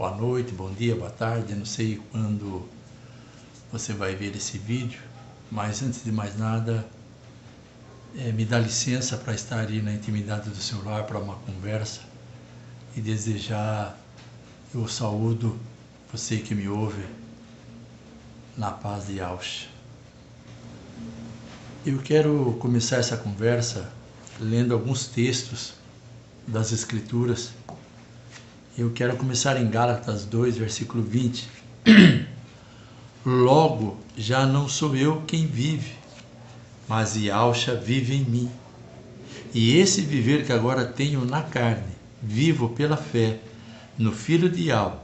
boa noite, bom dia, boa tarde. Não sei quando você vai ver esse vídeo, mas antes de mais nada, me dá licença para estar aí na intimidade do seu lar para uma conversa e desejar, eu saúdo você que me ouve na paz de Yahshua. Eu quero começar essa conversa lendo alguns textos das Escrituras. Eu quero começar em Gálatas 2, versículo 20. Logo, já não sou eu quem vive, mas Yahshua vive em mim. E esse viver que agora tenho na carne, vivo pela fé no Filho de Yahweh,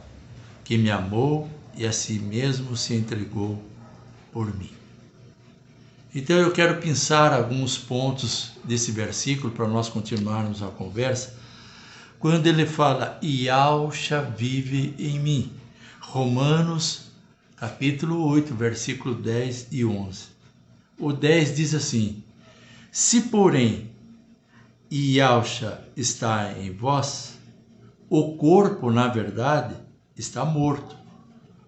que me amou e a si mesmo se entregou por mim. Então eu quero pensar alguns pontos desse versículo para nós continuarmos a conversa. Quando ele fala, Yahshua vive em mim. Romanos, capítulo 8, versículo 10 e 11. O 10 diz assim, se porém Yahshua está em vós, o corpo, na verdade, está morto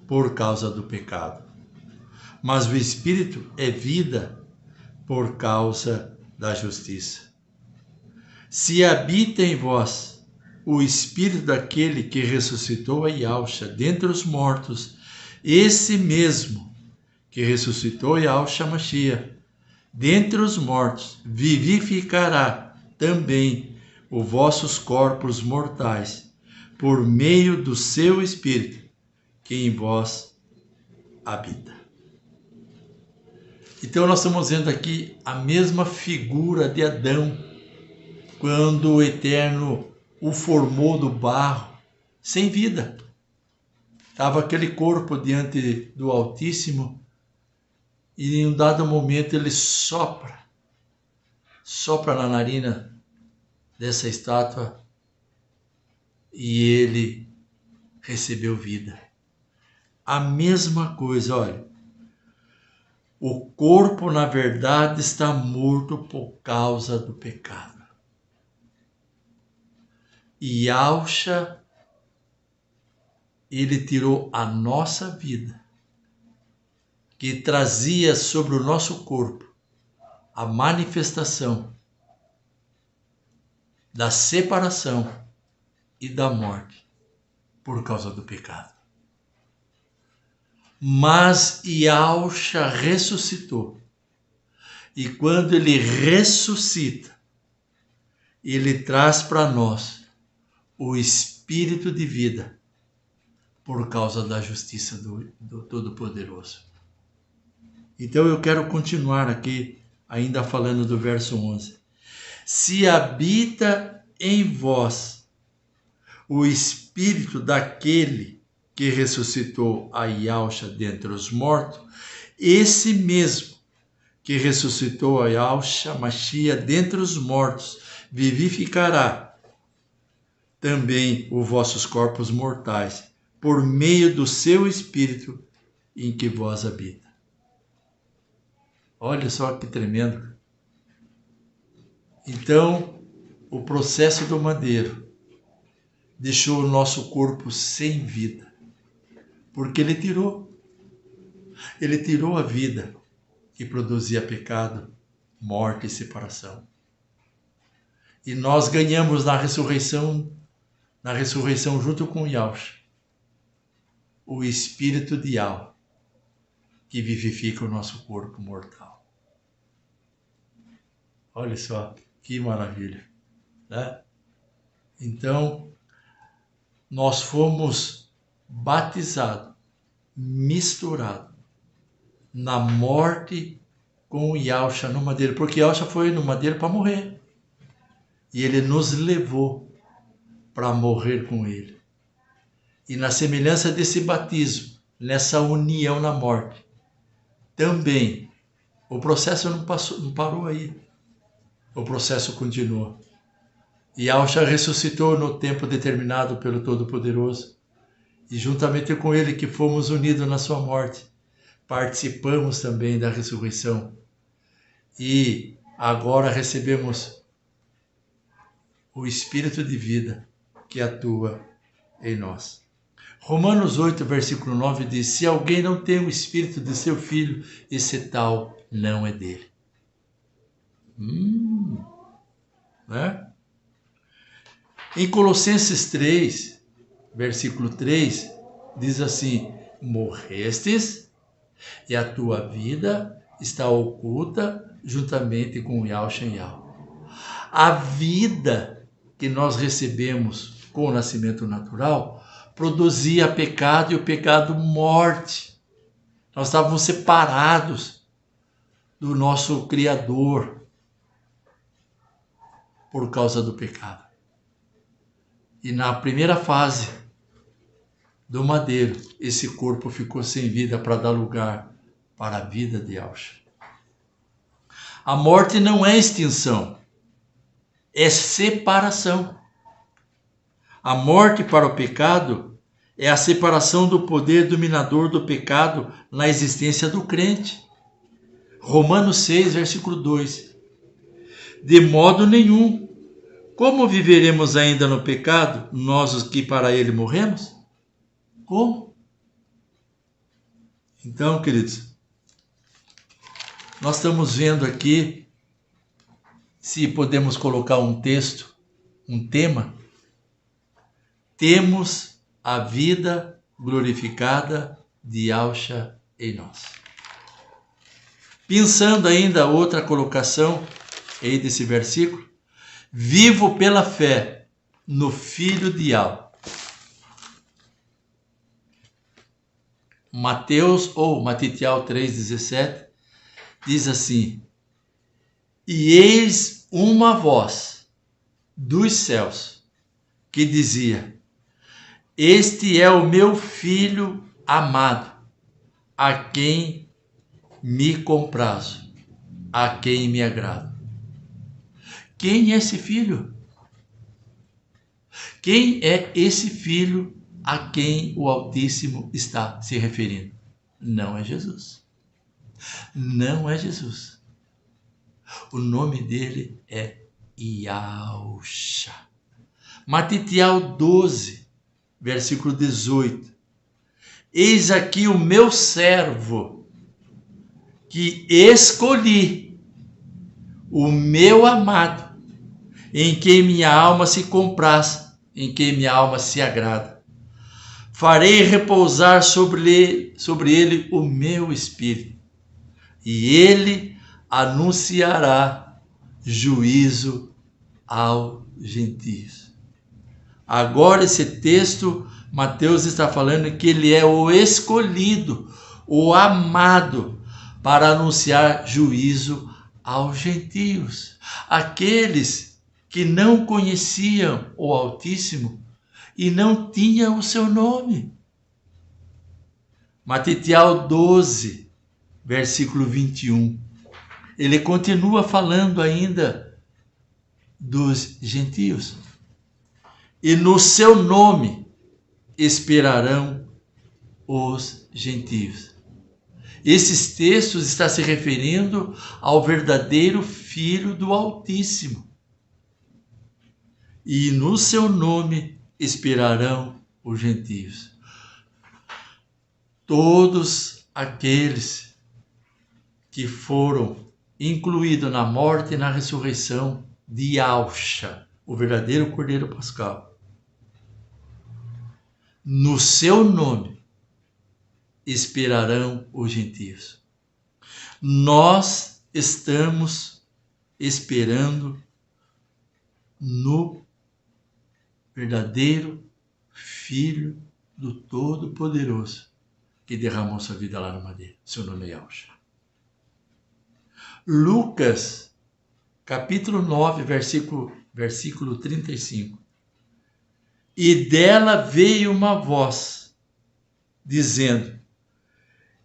por causa do pecado. Mas o Espírito é vida por causa da justiça. Se habita em vós o Espírito daquele que ressuscitou a Yahshua dentre os mortos, esse mesmo que ressuscitou a Yahshua Mashiach dentre os mortos, vivificará também os vossos corpos mortais, por meio do seu Espírito, que em vós habita. Então nós estamos vendo aqui a mesma figura de Adão, quando o Eterno o formou do barro, sem vida. Estava aquele corpo diante do Altíssimo, e em um dado momento ele sopra na narina dessa estátua, e ele recebeu vida. A mesma coisa, olha, o corpo na verdade está morto por causa do pecado. E Yahshua, ele tirou a nossa vida, que trazia sobre o nosso corpo a manifestação da separação e da morte por causa do pecado. Mas Yahshua ressuscitou. E quando ele ressuscita, ele traz para nós o Espírito de vida por causa da justiça do Todo-Poderoso. Então eu quero continuar aqui, ainda falando do verso 11. Se habita em vós o Espírito daquele que ressuscitou a Yahshua dentre os mortos, esse mesmo que ressuscitou a Yahshua Mashiach dentre os mortos, vivificará também os vossos corpos mortais, por meio do seu Espírito em que vós habita. Olha só que tremendo. Então, o processo do madeiro deixou o nosso corpo sem vida, porque ele tirou a vida que produzia pecado, morte e separação. E nós ganhamos na ressurreição junto com Yahshua, o Espírito de Yahweh, que vivifica o nosso corpo mortal. Olha só, que maravilha, né? Então, nós fomos batizados, misturados na morte com Yahshua no madeiro, porque Yahshua foi no madeiro para morrer. E ele nos levou para morrer com ele. E na semelhança desse batismo, nessa união na morte, também o processo não parou aí. O processo continuou. E Yahshua ressuscitou no tempo determinado pelo Todo-Poderoso. E juntamente com ele que fomos unidos na sua morte, participamos também da ressurreição. E agora recebemos o Espírito de vida que atua em nós. Romanos 8, versículo 9 diz: se alguém não tem o espírito de seu filho, esse tal não é dele. Né? Em Colossenses 3, versículo 3, diz assim: morrestes e a tua vida está oculta juntamente com Yahshua e Yahweh. A vida que nós recebemos com o nascimento natural produzia pecado, e o pecado morte. Nós estávamos separados do nosso Criador por causa do pecado. E na primeira fase do madeiro, esse corpo ficou sem vida para dar lugar para a vida de Yahshua. A morte não é extinção, é separação. A morte para o pecado é a separação do poder dominador do pecado na existência do crente. Romanos 6, versículo 2. De modo nenhum. Como viveremos ainda no pecado, nós os que para ele morremos? Como? Então, queridos, nós estamos vendo aqui, se podemos colocar um texto, um tema, temos a vida glorificada de Yahshua em nós. Pensando ainda outra colocação aí desse versículo, vivo pela fé no Filho de Yahweh. Mateus ou Matitial 3,17 diz assim: e eis uma voz dos céus que dizia: este é o meu filho amado, a quem me comprazo, a quem me agrado. Quem é esse filho? Quem é esse filho a quem o Altíssimo está se referindo? Não é Jesus. Não é Jesus. O nome dele é Yahshua. Matitial 12, versículo 18. Eis aqui o meu servo, que escolhi, o meu amado, em quem minha alma se compraz, em quem minha alma se agrada. Farei repousar sobre ele o meu espírito, e ele anunciará juízo aos gentios. Agora esse texto, Mateus está falando que ele é o escolhido, o amado, para anunciar juízo aos gentios. Aqueles que não conheciam o Altíssimo e não tinham o seu nome. Matitial 12, versículo 21. Ele continua falando ainda dos gentios. E no seu nome esperarão os gentios. Esses textos estão se referindo ao verdadeiro Filho do Altíssimo. E no seu nome esperarão os gentios. Todos aqueles que foram incluídos na morte e na ressurreição de Yahshua, o verdadeiro Cordeiro Pascal. No seu nome esperarão os gentios. Nós estamos esperando no verdadeiro Filho do Todo-Poderoso, que derramou sua vida lá no madeiro. Seu nome é Yahshua. Lucas, capítulo 9, versículo 35. E dela veio uma voz, dizendo: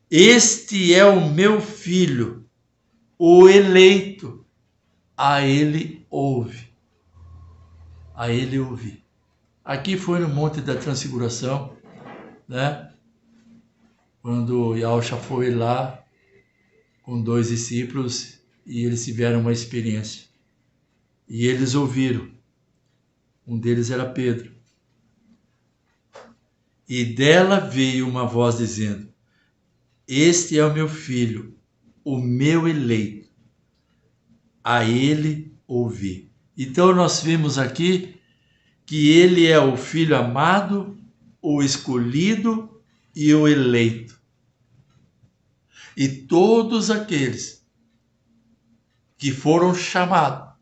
este é o meu filho, o eleito, a ele ouve. A ele ouve. Aqui foi no Monte da Transfiguração, né? Quando Yahshua foi lá com 2 discípulos e eles tiveram uma experiência. E eles ouviram. Um deles era Pedro. E dela veio uma voz dizendo: Este é o meu filho, o meu eleito. A ele ouvi. Então nós vimos aqui que ele é o filho amado, o escolhido e o eleito. E todos aqueles que foram chamados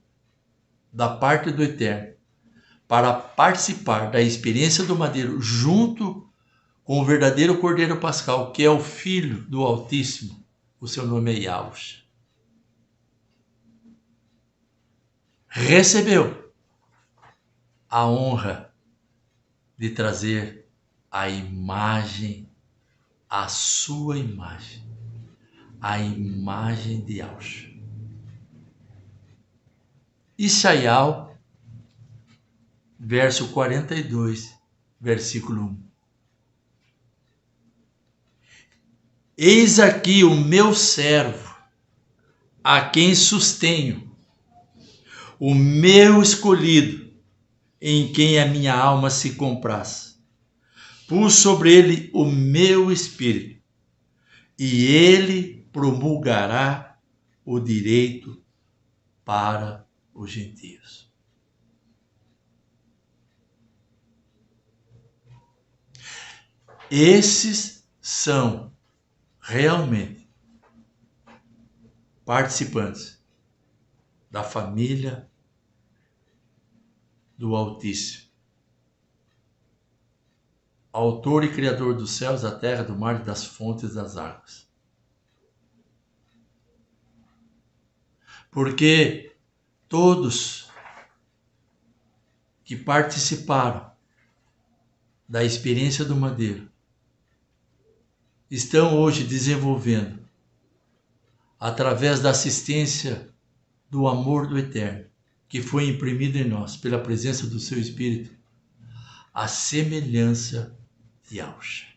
da parte do Eterno para participar da experiência do madeiro junto com o verdadeiro Cordeiro Pascal, que é o Filho do Altíssimo, o seu nome é Yahushua, recebeu a honra de trazer a imagem, a sua imagem, a imagem de Yahushua. Ishaiah, verso 42, versículo 1. Eis aqui o meu servo, a quem sustenho, o meu escolhido, em quem a minha alma se compraz. Pus sobre ele o meu espírito, e ele promulgará o direito para os gentios. Esses são realmente participantes da família do Altíssimo, autor e criador dos céus, da terra, do mar e das fontes das águas. Porque todos que participaram da experiência do madeiro estão hoje desenvolvendo, através da assistência do amor do Eterno, que foi imprimido em nós pela presença do seu Espírito, a semelhança de Yahushua.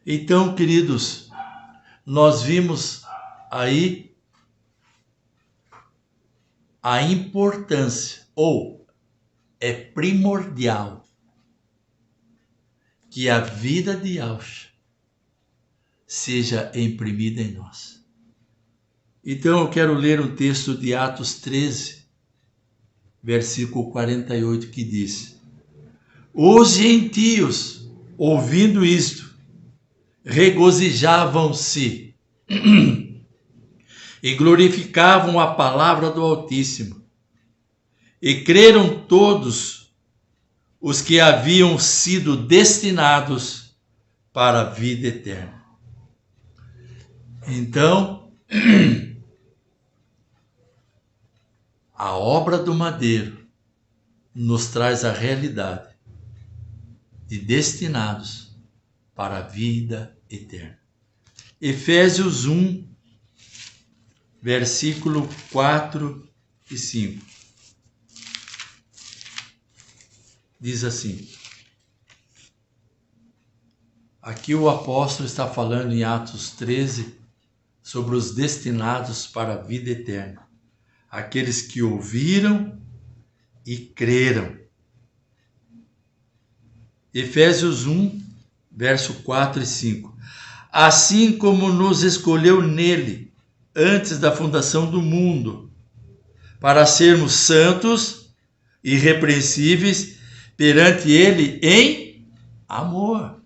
Então, queridos, nós vimos aí a importância, ou é primordial, que a vida de Yahushua seja imprimida em nós. Então eu quero ler um texto de Atos 13, versículo 48, que diz: Os gentios, ouvindo isto, regozijavam-se e glorificavam a palavra do Altíssimo, e creram todos os que haviam sido destinados para a vida eterna. Então, a obra do madeiro nos traz a realidade de destinados para a vida eterna. Efésios 1, versículo 4 e 5. Diz assim: aqui o apóstolo está falando em Atos 13 sobre os destinados para a vida eterna, aqueles que ouviram e creram. Efésios 1, verso 4 e 5. Assim como nos escolheu nele antes da fundação do mundo, para sermos santos e irrepreensíveis perante ele em amor.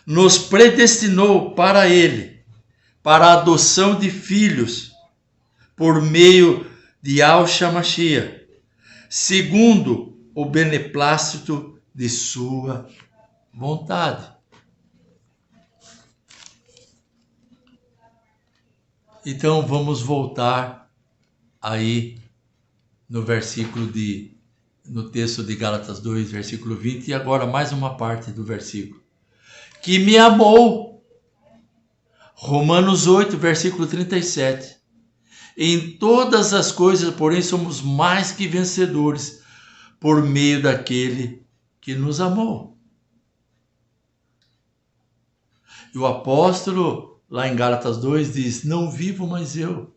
Nos predestinou para ele, para a adoção de filhos, por meio de Yahushua Mashiach, segundo o beneplácito de sua vontade. Então vamos voltar aí no texto de Gálatas 2, versículo 20, e agora mais uma parte do versículo. Que me amou. Romanos 8, versículo 37. Em todas as coisas, porém, somos mais que vencedores por meio daquele que nos amou. E o apóstolo, lá em Gálatas 2, diz: não vivo mais eu,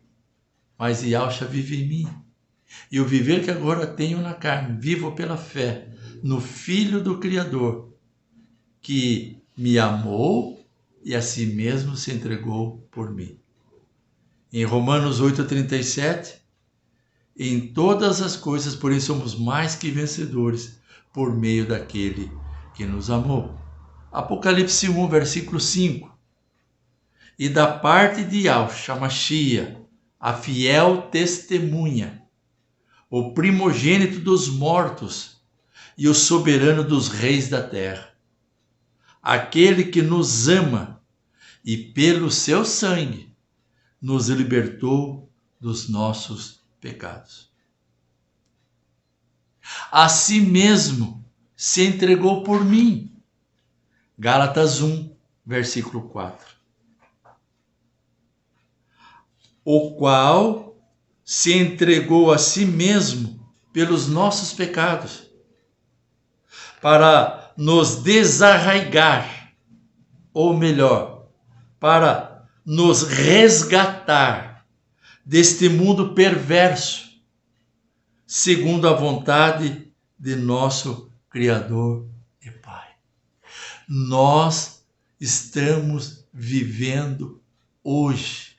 mas Yahushua vive em mim. E o viver que agora tenho na carne, vivo pela fé no Filho do Criador, que me amou e a si mesmo se entregou por mim. Em Romanos 8,37, em todas as coisas, porém, somos mais que vencedores por meio daquele que nos amou. Apocalipse 1, versículo 5. E da parte de Yahshua Mashiach, a fiel testemunha, o primogênito dos mortos e o soberano dos reis da terra, aquele que nos ama e pelo seu sangue nos libertou dos nossos pecados. A si mesmo se entregou por mim. Gálatas 1, versículo 4. O qual se entregou a si mesmo pelos nossos pecados, para nos desarraigar, ou melhor, para nos resgatar deste mundo perverso, segundo a vontade de nosso Criador e Pai. Nós estamos vivendo hoje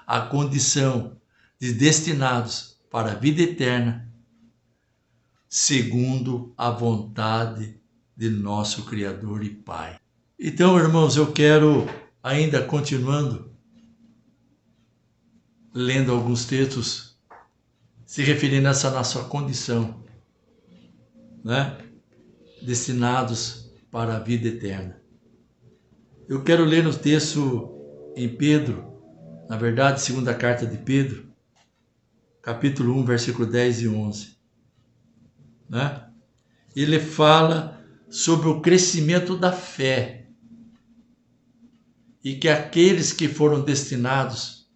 a condição de destinados para a vida eterna, segundo a vontade de nosso Criador e Pai. Então, irmãos, eu quero, ainda continuando, lendo alguns textos, se referindo a essa nossa condição, né? Destinados para a vida eterna. Eu quero ler no texto em Pedro, na verdade, segunda carta de Pedro, capítulo 1, versículo 10 e 11. Né? Ele fala sobre o crescimento da fé e que aqueles que foram destinados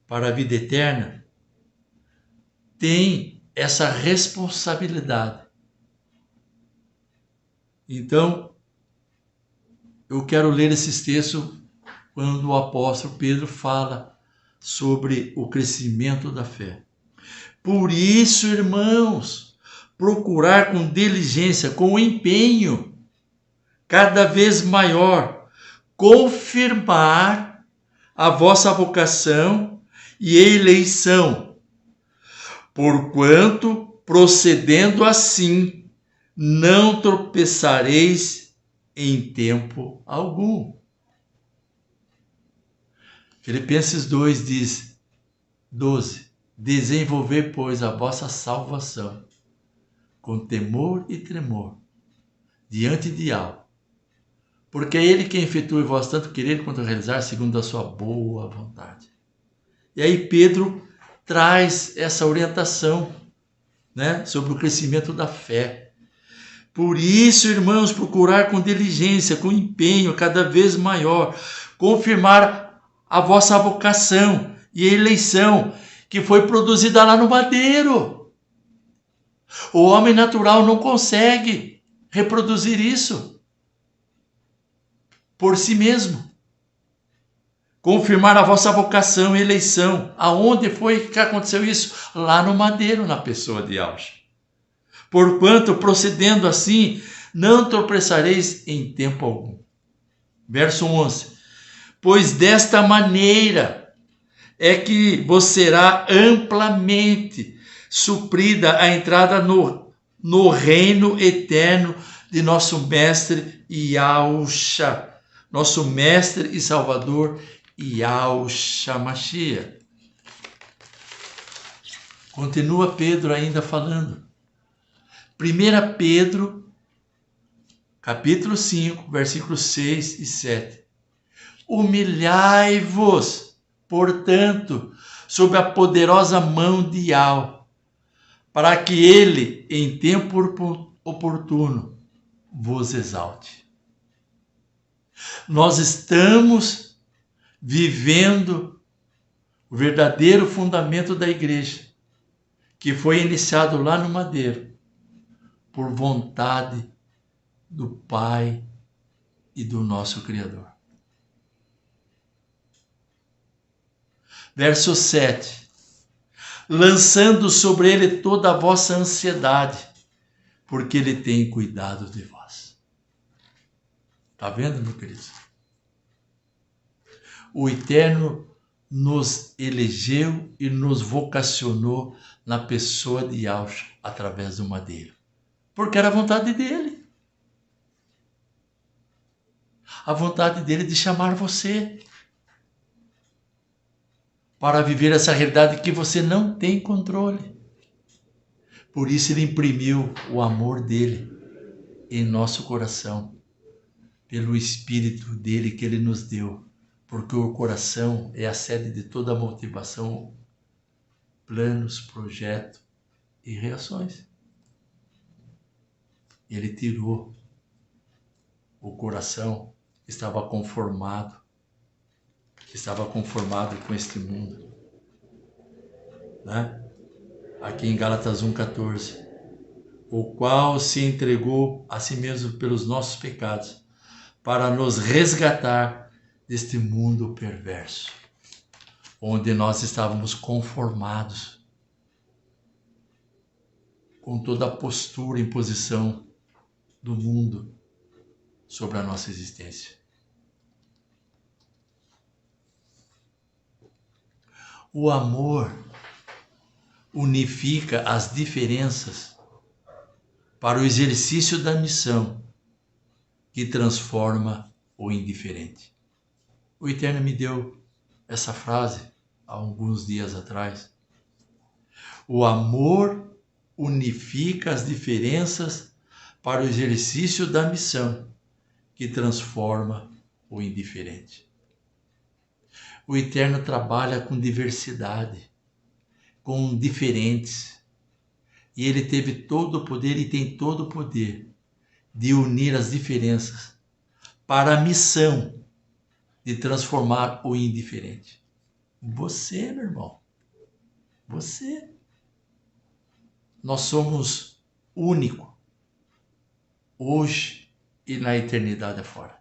para a vida eterna têm essa responsabilidade. Então, eu quero ler esses textos quando o apóstolo Pedro fala sobre o crescimento da fé. Por isso, irmãos, procurar com diligência, com empenho, cada vez maior, confirmar a vossa vocação e eleição, porquanto, procedendo assim, não tropeçareis em tempo algum. Filipenses 2 diz, 12, desenvolver, pois, a vossa salvação com temor e tremor, diante de Yahweh, porque é Ele quem efetua em vós tanto querer quanto realizar segundo a sua boa vontade. E aí Pedro traz essa orientação, né, sobre o crescimento da fé. Por isso, irmãos, procurar com diligência, com empenho cada vez maior, confirmar a vossa vocação e eleição, que foi produzida lá no madeiro. O homem natural não consegue reproduzir isso por si mesmo. Confirmar a vossa vocação e eleição. Aonde foi que aconteceu isso? Lá no madeiro, na pessoa de Yahshua. Porquanto, procedendo assim, não tropeçareis em tempo algum. Verso 11. Pois desta maneira é que vos será amplamente suprida a entrada no reino eterno de nosso Mestre Yahshua, nosso Mestre e Salvador Yahshua Mashiach. Continua Pedro ainda falando. 1 Pedro, capítulo 5, versículos 6 e 7. Humilhai-vos, portanto, sob a poderosa mão de Yahweh, para que ele, em tempo oportuno, vos exalte. Nós estamos vivendo o verdadeiro fundamento da igreja, que foi iniciado lá no madeiro, por vontade do Pai e do nosso Criador. Verso 7. Lançando sobre ele toda a vossa ansiedade, porque Ele tem cuidado de vós. Está vendo, meu querido? O Eterno nos elegeu e nos vocacionou na pessoa de Yahshua através do madeiro, porque era a vontade dele. A vontade dele de chamar você para viver essa realidade que você não tem controle. Por isso ele imprimiu o amor dele em nosso coração, pelo Espírito dele que ele nos deu, porque o coração é a sede de toda a motivação, planos, projetos e reações. Ele tirou o coração, estava conformado com este mundo, né? Aqui em Gálatas 1,14, o qual se entregou a si mesmo pelos nossos pecados, para nos resgatar deste mundo perverso, onde nós estávamos conformados com toda a postura e posição do mundo sobre a nossa existência. O amor unifica as diferenças para o exercício da missão que transforma o indiferente. O Eterno me deu essa frase há alguns dias atrás. O amor unifica as diferenças para o exercício da missão que transforma o indiferente. O Eterno trabalha com diversidade, com diferentes. E Ele teve todo o poder e tem todo o poder de unir as diferenças para a missão de transformar o indiferente. Você, meu irmão, você. Nós somos únicos, hoje e na eternidade afora.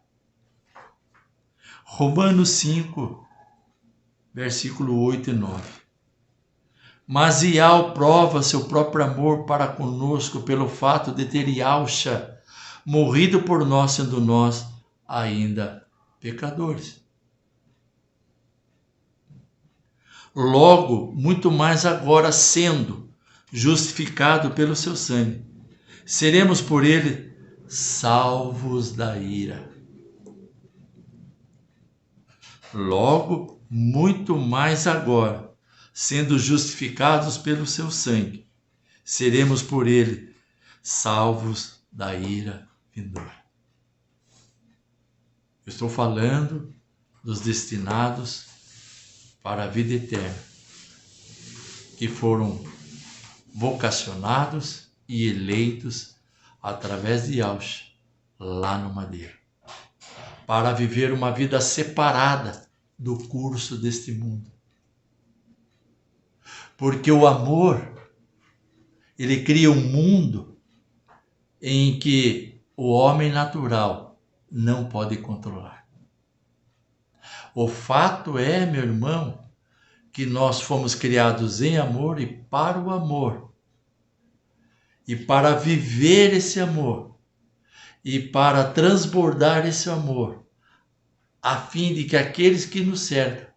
Romanos 5, versículo 8 e 9. Mas Yahweh prova seu próprio amor para conosco pelo fato de ter Yahshua morrido por nós, sendo nós ainda pecadores. Logo, muito mais agora, sendo justificado pelo seu sangue, seremos por ele salvos da ira. Logo, muito mais agora, sendo justificados pelo seu sangue, seremos por ele salvos da ira vindoura. Eu estou falando dos destinados para a vida eterna, que foram vocacionados e eleitos através de Yahshua lá no madeiro, para viver uma vida separada do curso deste mundo. Porque o amor, ele cria um mundo em que o homem natural não pode controlar. O fato é, meu irmão, que nós fomos criados em amor e para o amor. E para viver esse amor. E para transbordar esse amor. A fim de que aqueles que nos cercam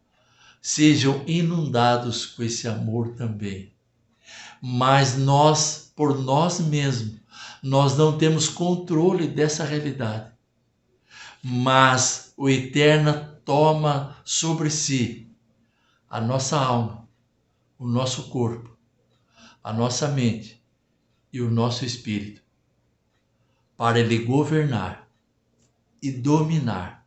sejam inundados com esse amor também. Mas nós, por nós mesmos, nós não temos controle dessa realidade. Mas o Eterno toma sobre si a nossa alma, o nosso corpo, a nossa mente e o nosso espírito, para ele governar e dominar,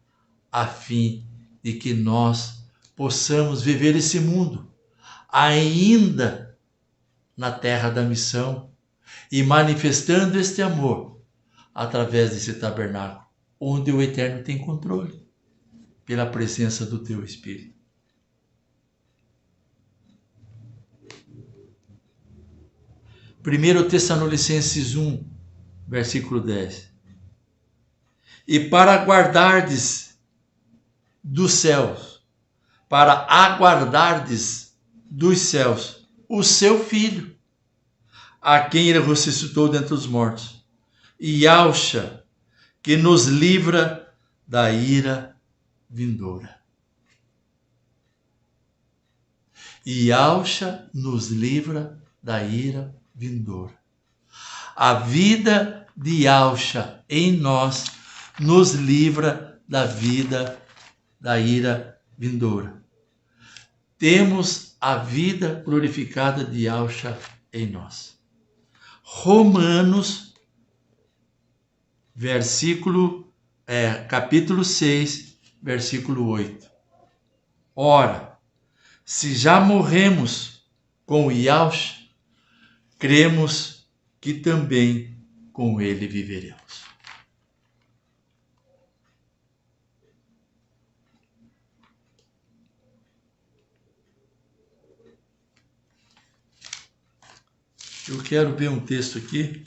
a fim de que nós possamos viver esse mundo ainda na terra da missão e manifestando este amor através desse tabernáculo, onde o Eterno tem controle, pela presença do teu Espírito. Primeiro Tessalonicenses 1, versículo 10. E para guardardes dos céus, para aguardardes dos céus o seu Filho, a quem ele ressuscitou dentre os mortos, e Yahshua, que nos livra da ira vindoura. E Yahshua nos livra da ira vindoura. A vida de Yahshua em nós nos livra da ira vindoura. Temos a vida glorificada de Yahshua em nós. Romanos, capítulo 6, versículo 8. Ora, se já morremos com Yahshua, cremos que também com ele viveremos. Eu quero ver um texto aqui,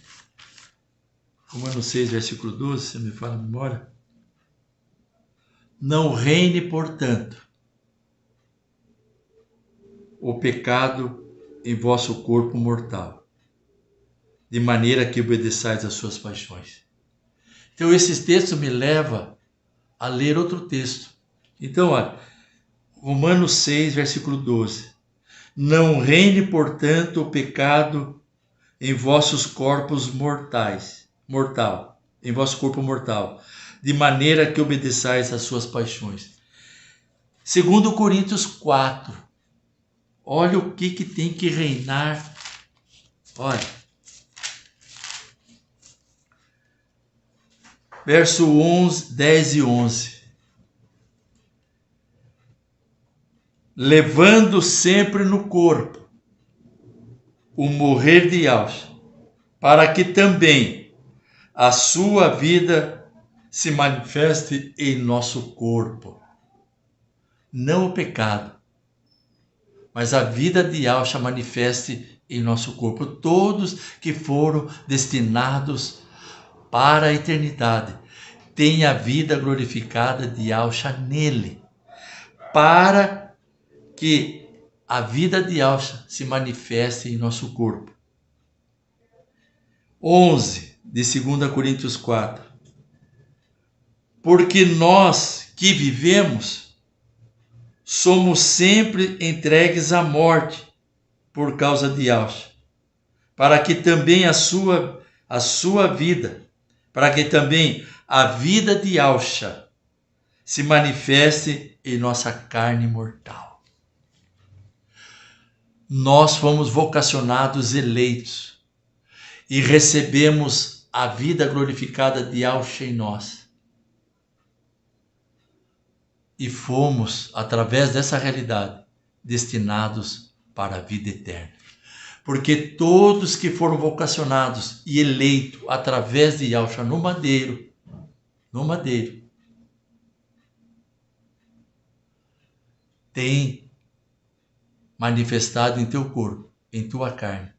Romanos 6, versículo 12, se me fala a memória. Não reine, portanto, o pecado em vosso corpo mortal, de maneira que obedeçais às suas paixões. Então, esse texto me leva a ler outro texto. Então, olha, Romanos 6, versículo 12. Não reine, portanto, o pecado em vossos corpos em vosso corpo mortal, de maneira que obedeçais às suas paixões. Segundo Coríntios 4, olha o que tem que reinar. Olha, verso 10 e 11. Levando sempre no corpo o morrer de Yahshua, para que também a sua vida se manifeste em nosso corpo. Não o pecado, mas a vida de Yahshua manifeste em nosso corpo. Todos que foram destinados para a eternidade têm a vida glorificada de Yahshua nele, para que a vida de Yahshua se manifeste em nosso corpo. 11 de 2 Coríntios 4. Porque nós que vivemos somos sempre entregues à morte por causa de Yahshua, para que também a sua vida, para que também a vida de Yahshua se manifeste em nossa carne mortal. Nós fomos vocacionados, eleitos, e recebemos a vida glorificada de Yahshua em nós. E fomos, através dessa realidade, destinados para a vida eterna. Porque todos que foram vocacionados e eleitos através de Yahshua no madeiro, tem manifestado em teu corpo, em tua carne,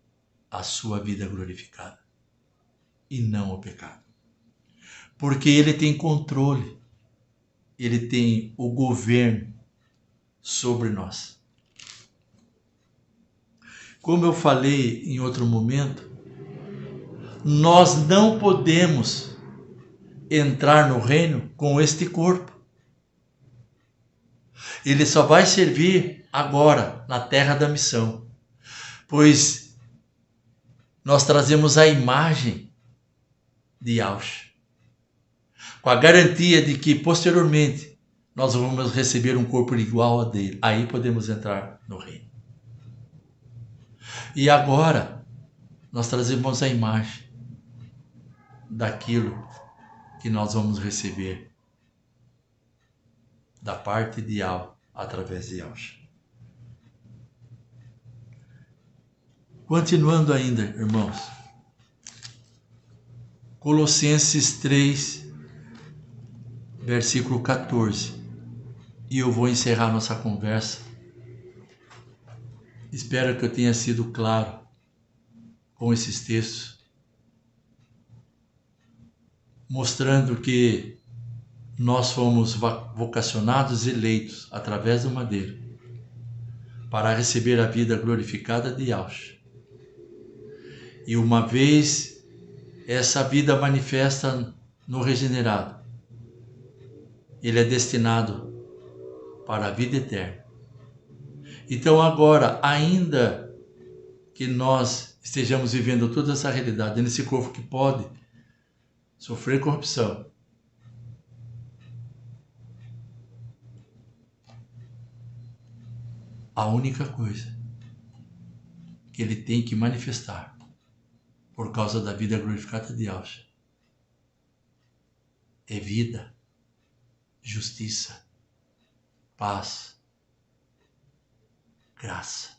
a sua vida glorificada, e não o pecado. Porque ele tem controle, ele tem o governo sobre nós. Como eu falei em outro momento, nós não podemos entrar no reino com este corpo. Ele só vai servir agora, na terra da missão, pois nós trazemos a imagem de Yahshua, com a garantia de que posteriormente nós vamos receber um corpo igual a dele. Aí podemos entrar no reino. E agora nós trazemos a imagem daquilo que nós vamos receber da parte de Yahweh através de Yahshua. Continuando ainda, irmãos, Colossenses 3, versículo 14, e eu vou encerrar nossa conversa. Espero que eu tenha sido claro com esses textos, mostrando que nós fomos vocacionados e eleitos através do madeiro para receber a vida glorificada de Yahshua. E uma vez essa vida manifesta no regenerado, ele é destinado para a vida eterna. Então agora, ainda que nós estejamos vivendo toda essa realidade nesse corpo que pode sofrer corrupção, a única coisa que ele tem que manifestar por causa da vida glorificada de Yahshua é vida, justiça, paz, graça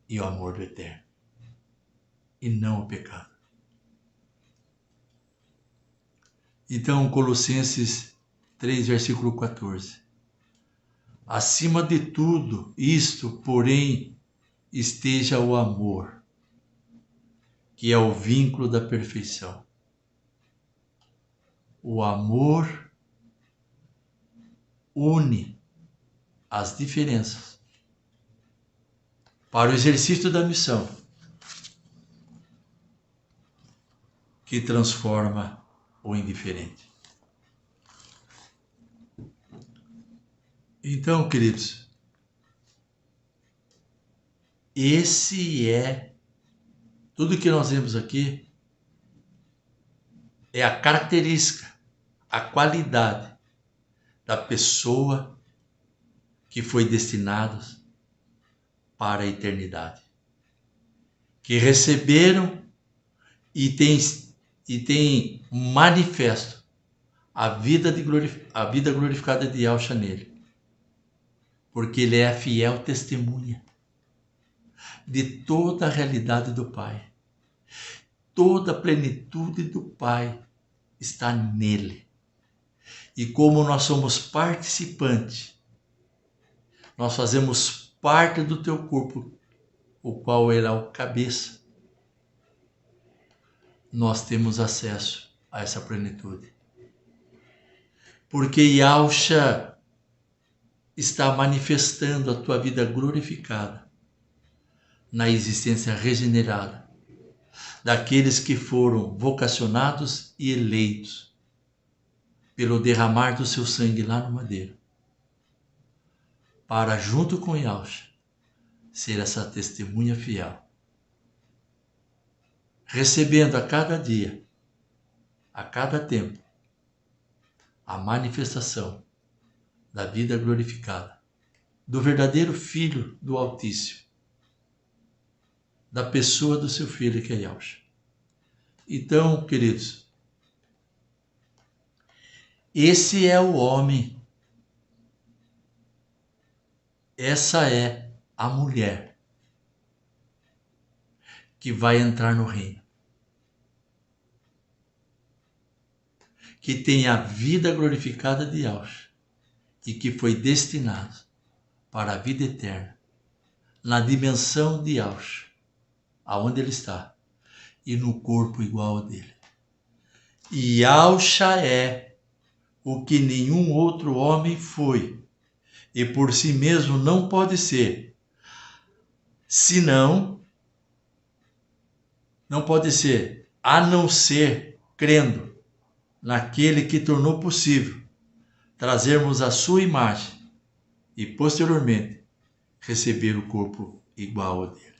e o amor do Eterno, e não o pecado. Então, Colossenses 3, versículo 14. Acima de tudo isto, porém, esteja o amor, que é o vínculo da perfeição. O amor une as diferenças para o exercício da missão, que transforma o indiferente. Então, queridos, esse é tudo que nós vemos aqui, é a característica, a qualidade da pessoa que foi destinada para a eternidade, que receberam e tem manifesto a vida glorificada de Yahshua nele, porque ele é a fiel testemunha de toda a realidade do Pai. Toda a plenitude do Pai está nele. E como nós somos participantes, nós fazemos parte do teu corpo, o qual ele é o cabeça, nós temos acesso a essa plenitude. Porque Yahshua está manifestando a tua vida glorificada na existência regenerada daqueles que foram vocacionados e eleitos pelo derramar do seu sangue lá no madeiro, para junto com Yahshua ser essa testemunha fiel, recebendo a cada dia, a cada tempo, a manifestação da vida glorificada, do verdadeiro Filho do Altíssimo, da pessoa do seu Filho que é Yahshua. Então, queridos, esse é o homem, essa é a mulher que vai entrar no reino, que tem a vida glorificada de Yahshua e que foi destinado para a vida eterna, na dimensão de Yahshua, aonde ele está, e no corpo igual ao dele. E Yahshua é o que nenhum outro homem foi, e por si mesmo não pode ser, senão, não pode ser, a não ser crendo naquele que tornou possível trazermos a sua imagem e, posteriormente, receber o corpo igual ao dele.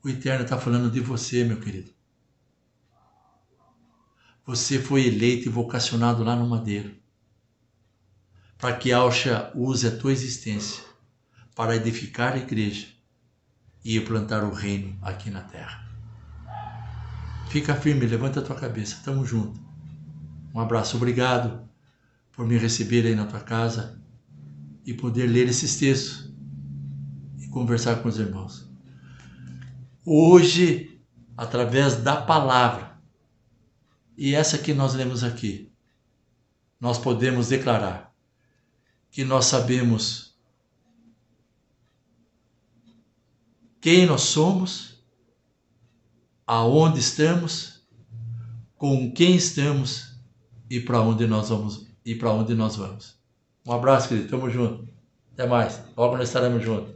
O Eterno está falando de você, meu querido. Você foi eleito e vocacionado lá no madeiro, para que Yahshua use a tua existência para edificar a igreja e plantar o reino aqui na terra. Fica firme, levanta a tua cabeça, estamos juntos. Um abraço, obrigado por me receber aí na tua casa e poder ler esses textos e conversar com os irmãos. Hoje, através da palavra, e essa que nós lemos aqui, nós podemos declarar que nós sabemos quem nós somos, aonde estamos, com quem estamos e para onde nós vamos. Um abraço, querido. Tamo junto. Até mais. Logo nós estaremos juntos.